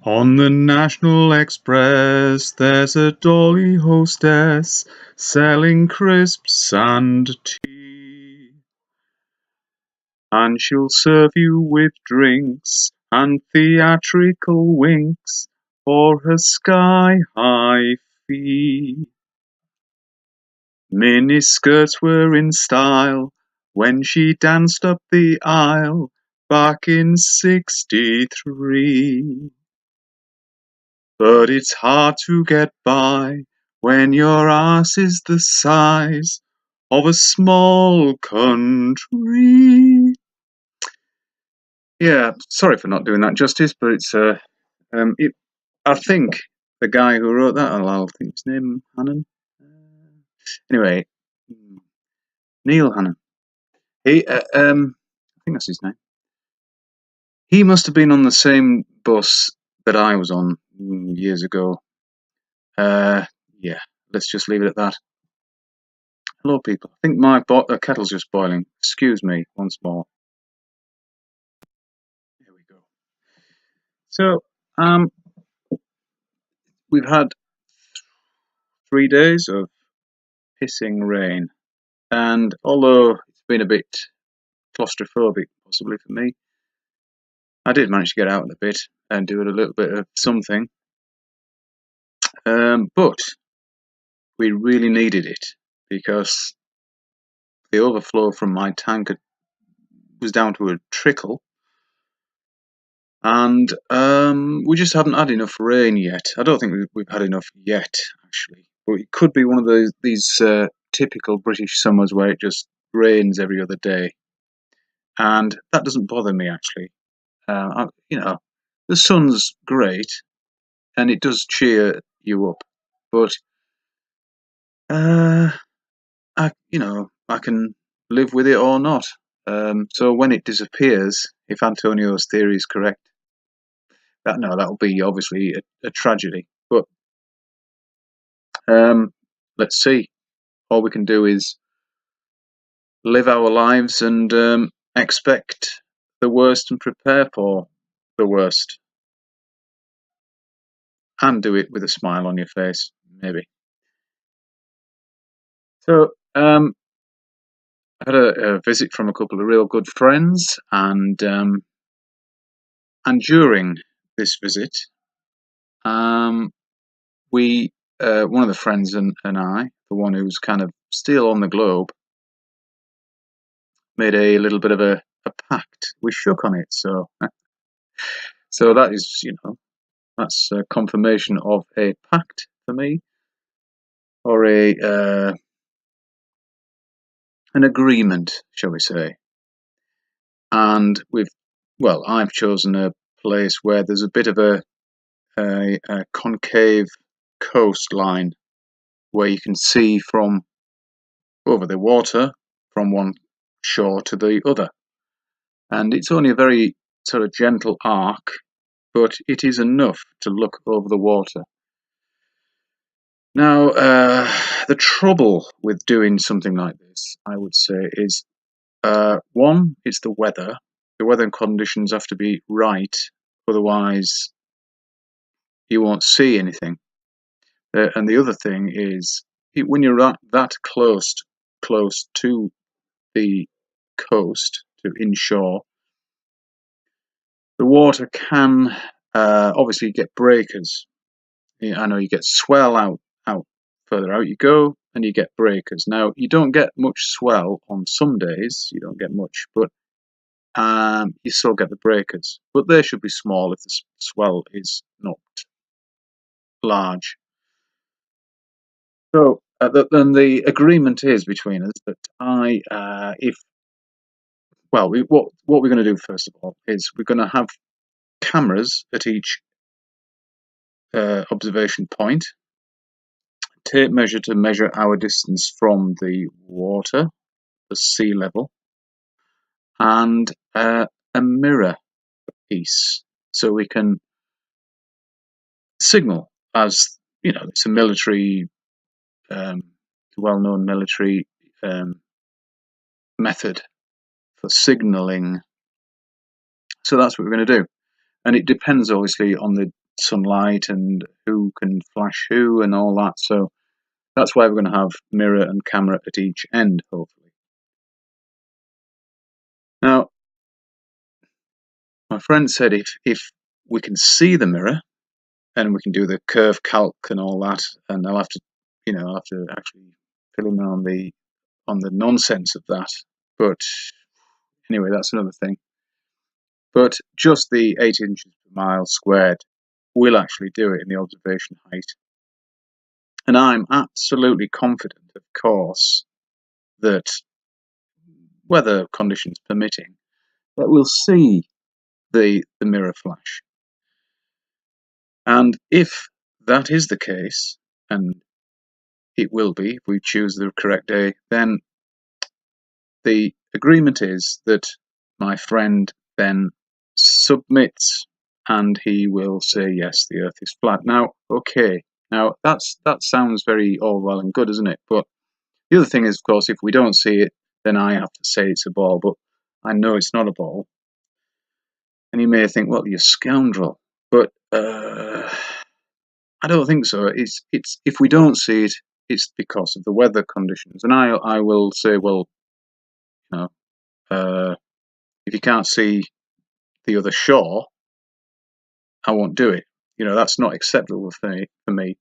On the National Express, there's a dolly hostess selling crisps and tea. And she'll serve you with drinks and theatrical winks for her sky-high fee. Miniskirts were in style when she danced up the aisle back in '63. But it's hard to get by when your ass is the size of a small country. Yeah, sorry for not doing that justice, but it's I think the guy who wrote that, I'll think his name Hannon. Anyway, Neil Hannon. I think that's his name. He must have been on the same bus that I was on years ago. Yeah, let's just leave it at that. Hello, people. I think my kettle's just boiling. Excuse me once more. Here we go. So, we've had 3 days of pissing rain, and although it's been a bit claustrophobic, possibly for me, I did manage to get out a bit and do a little bit of something. But we really needed it because the overflow from my tank was down to a trickle, and we just haven't had enough rain yet. I don't think we've had enough yet, actually. But it could be one of these typical British summers where it just rains every other day, and that doesn't bother me actually. The sun's great, and it does cheer you up, but I can live with it or not. So when it disappears, if Antonio's theory is correct, that'll be obviously a tragedy. But let's see. All we can do is live our lives and expect the worst and prepare for the worst, and do it with a smile on your face, maybe. So I had a visit from a couple of real good friends, and during this visit, we one of the friends and I, the one who's kind of still on the globe, made a little bit of a pact. We shook on it, so so that is, that's a confirmation of a pact for me, or an agreement, shall we say. And I've chosen a place where there's a bit of a concave coastline where you can see from over the water from one shore to the other. And it's only a very sort of gentle arc, but it is enough to look over the water. Now, the trouble with doing something like this, I would say, is one, it's the weather. The weather conditions have to be right, otherwise you won't see anything. And the other thing is, when you're that close to the coast, to inshore, the water can obviously get breakers. I know you get swell out further out you go, and you get breakers. Now, you don't get much swell on some days, you don't get much, but you still get the breakers. But they should be small if the swell is not large. So, then the agreement is between us that what we're going to do first of all is we're going to have cameras at each observation point, tape measure to measure our distance from the water, the sea level, and a mirror piece, so we can signal, as it's a military, well-known military method for signalling. So that's what we're going to do, and it depends obviously on sunlight and who can flash who and all that. So that's why we're going to have mirror and camera at each end, hopefully. Now, my friend said if we can see the mirror and we can do the curve calc and all that, and I'll have to, I'll have to actually fill in on the nonsense of that. But anyway, that's another thing. But just the 8 inches per mile squared will actually do it in the observation height. And I'm absolutely confident, of course, that weather conditions permitting, that we'll see the mirror flash. And if that is the case, and it will be if we choose the correct day, then the agreement is that my friend then submits and he will say, yes, the Earth is flat. Now, okay, now that sounds very all well and good, isn't it? But the other thing is, of course, if we don't see it, then I have to say it's a ball, but I know it's not a ball. And you may think, well, you scoundrel. But I don't think so. It's if we don't see it, it's because of the weather conditions. And I will say, well, you know, if you can't see the other shore, I won't do it. That's not acceptable for me.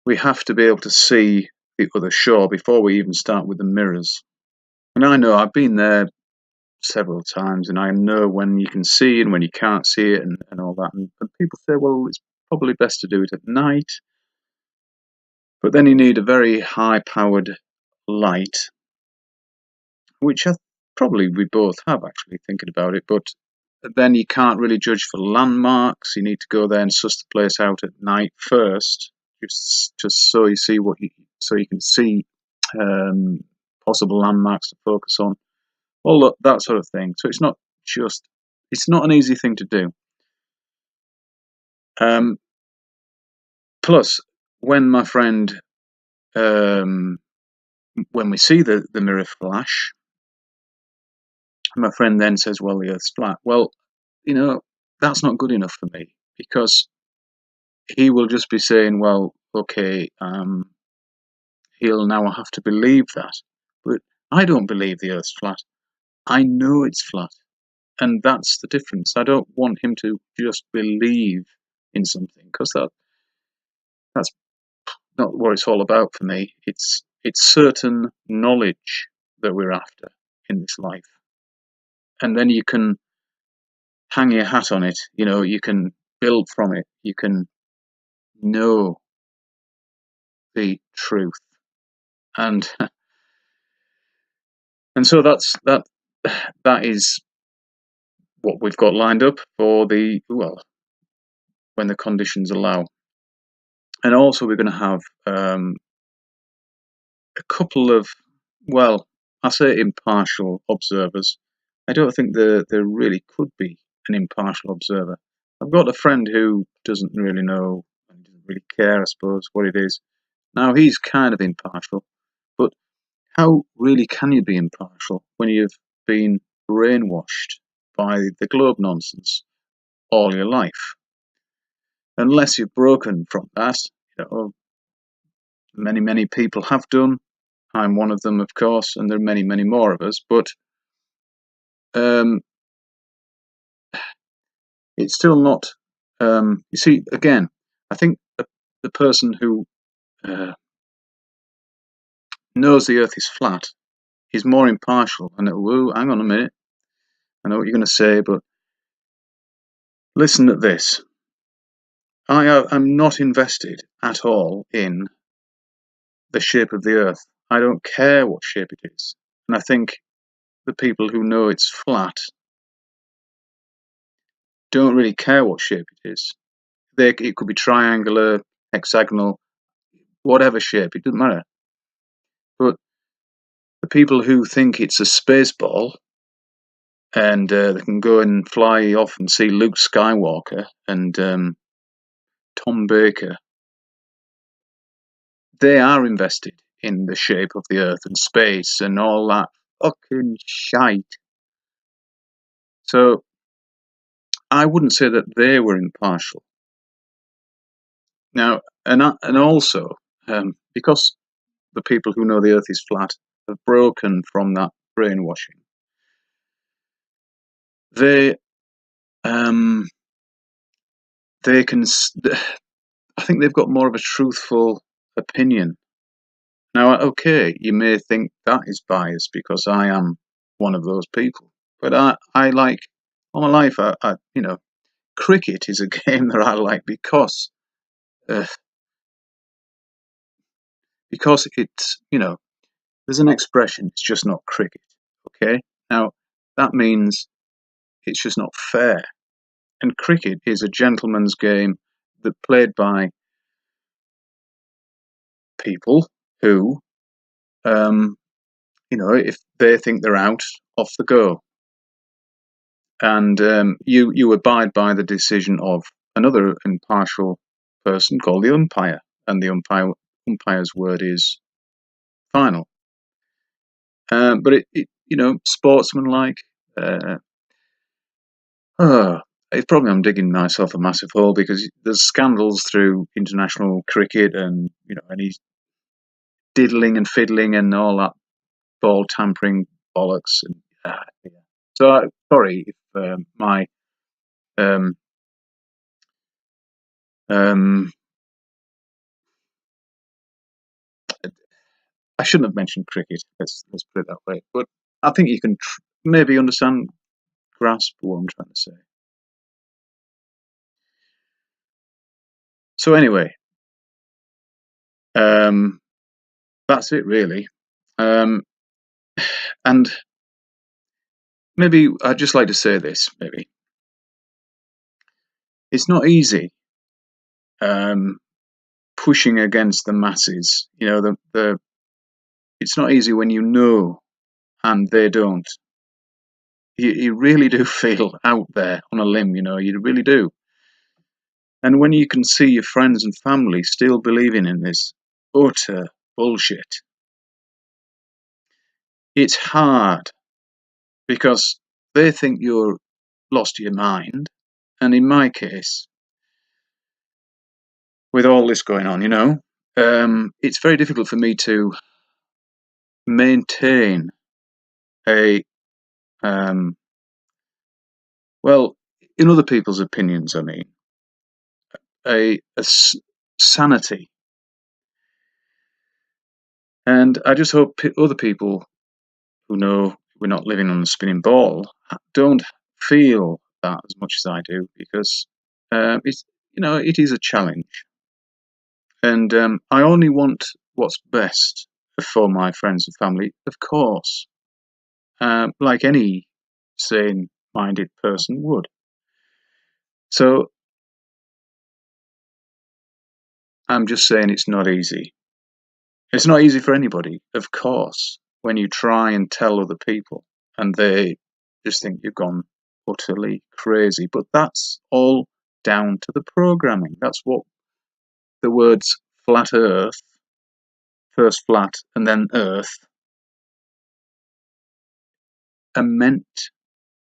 We have to be able to see the other shore before we even start with the mirrors. And I know I've been there several times, and I know when you can see and when you can't see it, and all that. And people say, well, it's probably best to do it at night. But then you need a very high-powered light, which probably we both have, actually, thinking about it. But then you can't really judge for landmarks. You need to go there and suss the place out at night first, just so you see so you can see possible landmarks to focus on, all that sort of thing. So it's not an easy thing to do. Plus, when my friend, when we see the mirror flash, my friend then says, well, the Earth's flat. Well, that's not good enough for me, because he will just be saying, well, okay, he'll now have to believe that. But I don't believe the Earth's flat. I know it's flat. And that's the difference. I don't want him to just believe in something, because that's not what it's all about for me. It's certain knowledge that we're after in this life. And then you can hang your hat on it. You can build from it. You can know the truth. And and so that is what we've got lined up for when the conditions allow. And also we're going to have a couple of, well, I say impartial observers. I don't think there really could be an impartial observer. I've got a friend who doesn't really know, and doesn't really care, I suppose, what it is. Now, he's kind of impartial, but how really can you be impartial when you've been brainwashed by the globe nonsense all your life? Unless you've broken from that, many people have done. I'm one of them, of course, and there are many more of us. But it's still not. You see, again, I think the person who knows the Earth is flat is more impartial. And hang on a minute, I know what you're going to say, but listen to this. I'm not invested at all in the shape of the Earth. I don't care what shape it is. And I think the people who know it's flat don't really care what shape it is. It could be triangular, hexagonal, whatever shape, it doesn't matter. But the people who think it's a space ball, and they can go and fly off and see Luke Skywalker and Tom Baker, they are invested in the shape of the Earth and space and all that fucking shite. So I wouldn't say that they were impartial. Now, and also because the people who know the Earth is flat have broken from that brainwashing, they um, they can. I think they've got more of a truthful opinion. Now, okay, you may think that is biased because I am one of those people, but I like all my life. Cricket is a game that I like uh, because it's there's an expression. It's just not cricket. Okay, now that means it's just not fair. And cricket is a gentleman's game that played by people who, um, if they think they're out, off the go. And you abide by the decision of another impartial person called the umpire, and the umpire's word is final. But sportsmanlike. Uh, it's probably I'm digging myself a massive hole because there's scandals through international cricket, and and he's diddling and fiddling and all that ball tampering bollocks. And, yeah. So sorry if my um, um, I shouldn't have mentioned cricket. Let's put it that way. But I think you can maybe grasp what I'm trying to say. So anyway, um, that's it really. Um, and maybe I'd just like to say this. Maybe it's not easy pushing against the masses. It's not easy when you know and they don't. You really do feel out there on a limb. You really do. And when you can see your friends and family still believing in this utter bullshit, it's hard because they think you're lost your mind. And in my case, with all this going on, it's very difficult for me to maintain a, well, in other people's opinions, I mean, sanity. And I just hope other people who know we're not living on a spinning ball don't feel that as much as I do, because it is a challenge, and I only want what's best for my friends and family, of course, like any sane-minded person would. So I'm just saying it's not easy. It's not easy for anybody, of course, when you try and tell other people and they just think you've gone utterly crazy. But that's all down to the programming. That's what the words flat earth, first flat and then earth, are meant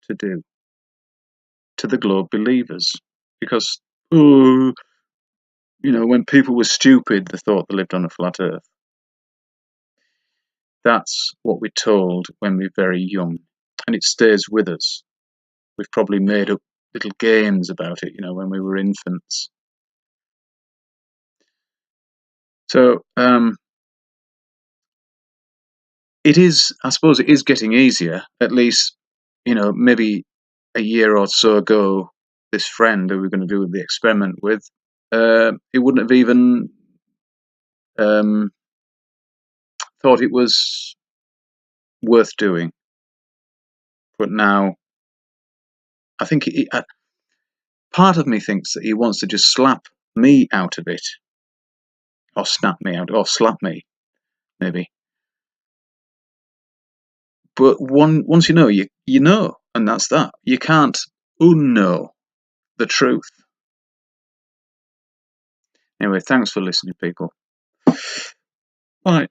to do to the globe believers. Because, when people were stupid, they thought they lived on a flat earth. That's what we're told when we're very young, and it stays with us. We've probably made up little games about it, when we were infants. So I suppose it is getting easier. At least, maybe a year or so ago, this friend who we were going to do the experiment with, he wouldn't have even um, thought it was worth doing. But now, I think part of me thinks that he wants to just slap me out of it, or snap me out, or slap me, maybe. But once you know, you know, and that's that. You can't unknow the truth. Anyway, thanks for listening, people. Bye.